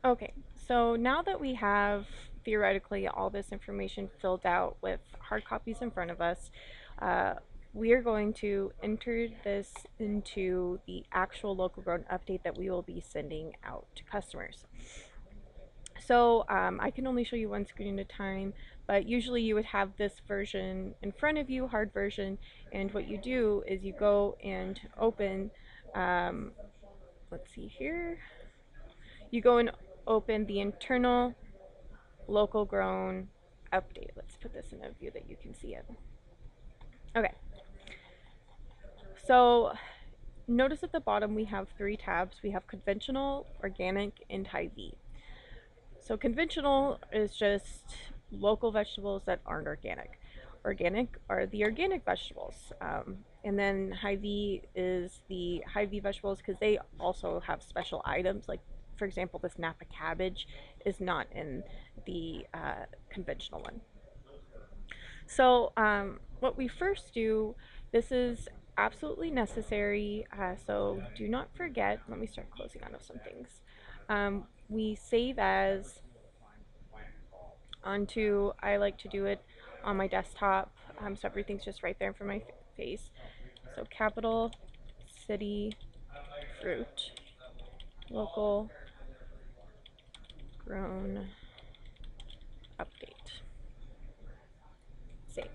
Okay, so now that we have theoretically all this information filled out with hard copies in front of us, uh, we are going to enter this into the actual local grown update that we will be sending out to customers. So I can only show you one screen at a time, but usually you would have this version in front of you, hard version, and what you do is you go and open, um, let's see here, you go and open the internal local grown update. Let's put this in a view that you can see it. Okay, so notice at the bottom we have three tabs. We have conventional, organic, and Hy-Vee. So conventional is just local vegetables that aren't organic. Organic are the organic vegetables. And then Hy-Vee is the Hy-Vee vegetables because they also have special items. Like, for example, this Napa cabbage is not in the conventional one. So, what we first do, this is absolutely necessary, so do not forget. Let me start closing out of some things. We save as onto, I like to do it on my desktop, so everything's just right there for my face. So, capital city fruit, local grown update. Save.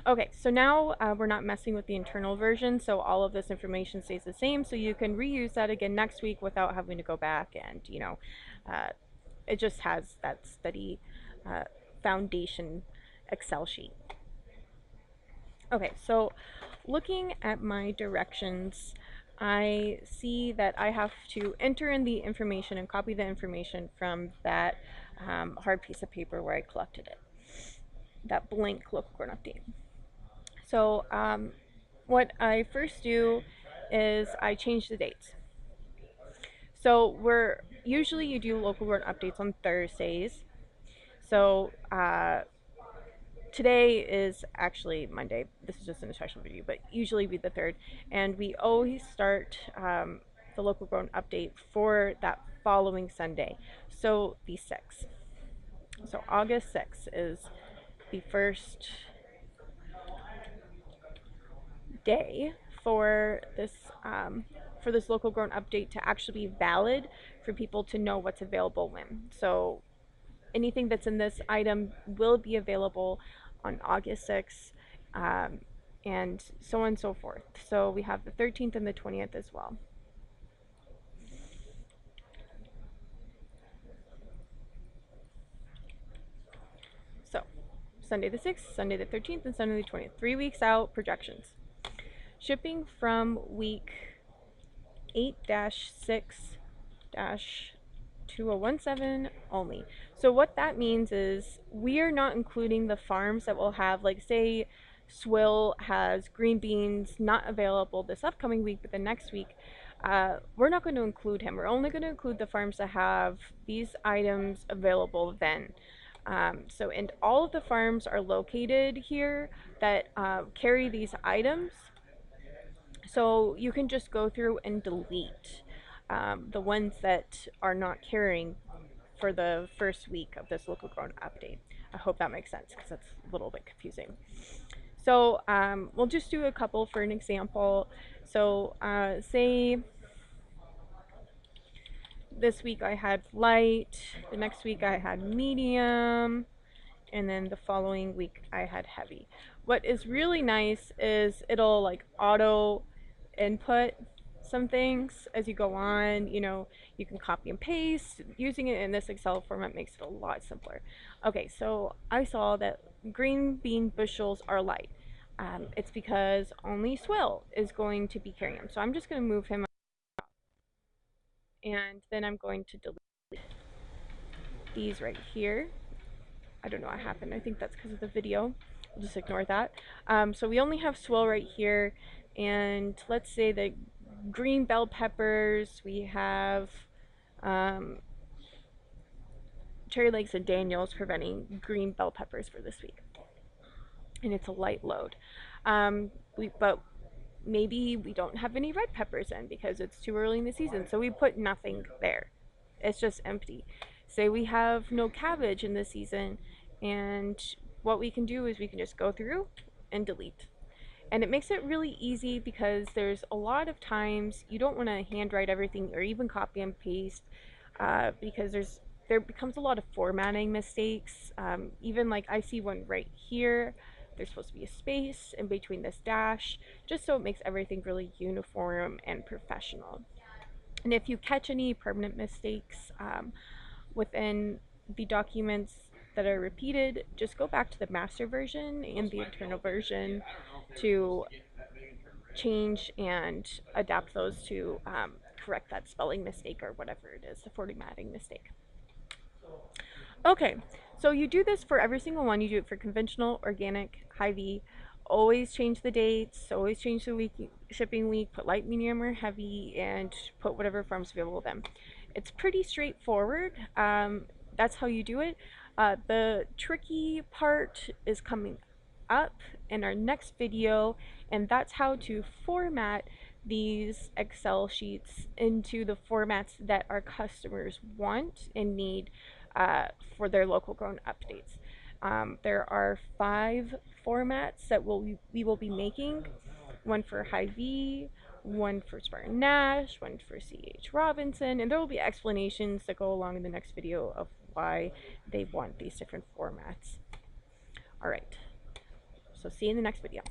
Okay, so now we're not messing with the internal version, so all of this information stays the same, so you can reuse that again next week without having to go back and, uh, it just has that steady uh, foundation Excel sheet. Okay, so looking at my directions, I see that I have to enter in the information and copy the information from that hard piece of paper where I collected it, that blank local grown update. So what I first do is I change the dates. So we're usually you do local grown updates on Thursdays. So today is actually Monday. This is just an special video, but usually be the third, and we always start the local grown update for that following Sunday. So the 6th. So August 6th is the first day for this local grown update to actually be valid for people to know what's available when. So anything that's in this item will be available on August 6th, and so on and so forth. So we have the 13th and the 20th as well. So Sunday the 6th, Sunday the 13th, and Sunday the 20th. 3 weeks out projections. Shipping from week 8 6 2017 only. So what that means is we are not including the farms that will have, like, say Swill has green beans not available this upcoming week, but the next week we're not going to include him. We're only going to include the farms that have these items available then. And all of the farms are located here that carry these items. So you can just go through and delete the ones that are not carrying for the first week of this local grown update. I hope that makes sense because that's a little bit confusing. So we'll just do a couple for an example. So say this week I had light, the next week I had medium, and then the following week I had heavy. What is really nice is it'll like auto input some things as you go on. You can copy and paste. Using it in this Excel format makes it a lot simpler. Okay, so I saw that green bean bushels are light. It's because only Swill is going to be carrying them. So I'm just going to move him, and then I'm going to delete these right here. I don't know what happened. I think that's because of the video. We'll just ignore that. So we only have Swill right here, and let's say the green bell peppers, we have Cherry Lakes and Daniels preventing green bell peppers for this week. And it's a light load. But maybe we don't have any red peppers in because it's too early in the season, so we put nothing there. it's just empty. Say we have no cabbage in this season, and what we can do is we can just go through and delete. And it makes it really easy because there's a lot of times you don't want to handwrite everything or even copy and paste, because there becomes a lot of formatting mistakes. Even like I see one right here. There's supposed to be a space in between this dash, just so it makes everything really uniform and professional. And if you catch any permanent mistakes within the documents that are repeated, just go back to the master version and the internal version to change and adapt those to correct that spelling mistake or whatever it is, the formatting mistake. Okay, so you do this for every single one. You do it for conventional, organic, Hy-Vee. Always change the dates, always change the week, shipping week, put light, medium, or heavy, and put whatever farms available with them. It's pretty straightforward. That's how you do it. The tricky part is coming up in our next video, and that's how to format these Excel sheets into the formats that our customers want and need for their local grown updates. There are 5 formats that we will be making: one for Hy-Vee, one for SpartanNash, one for C.H. Robinson, and there will be explanations that go along in the next video of why they want these different formats. Alright, so see you in the next video.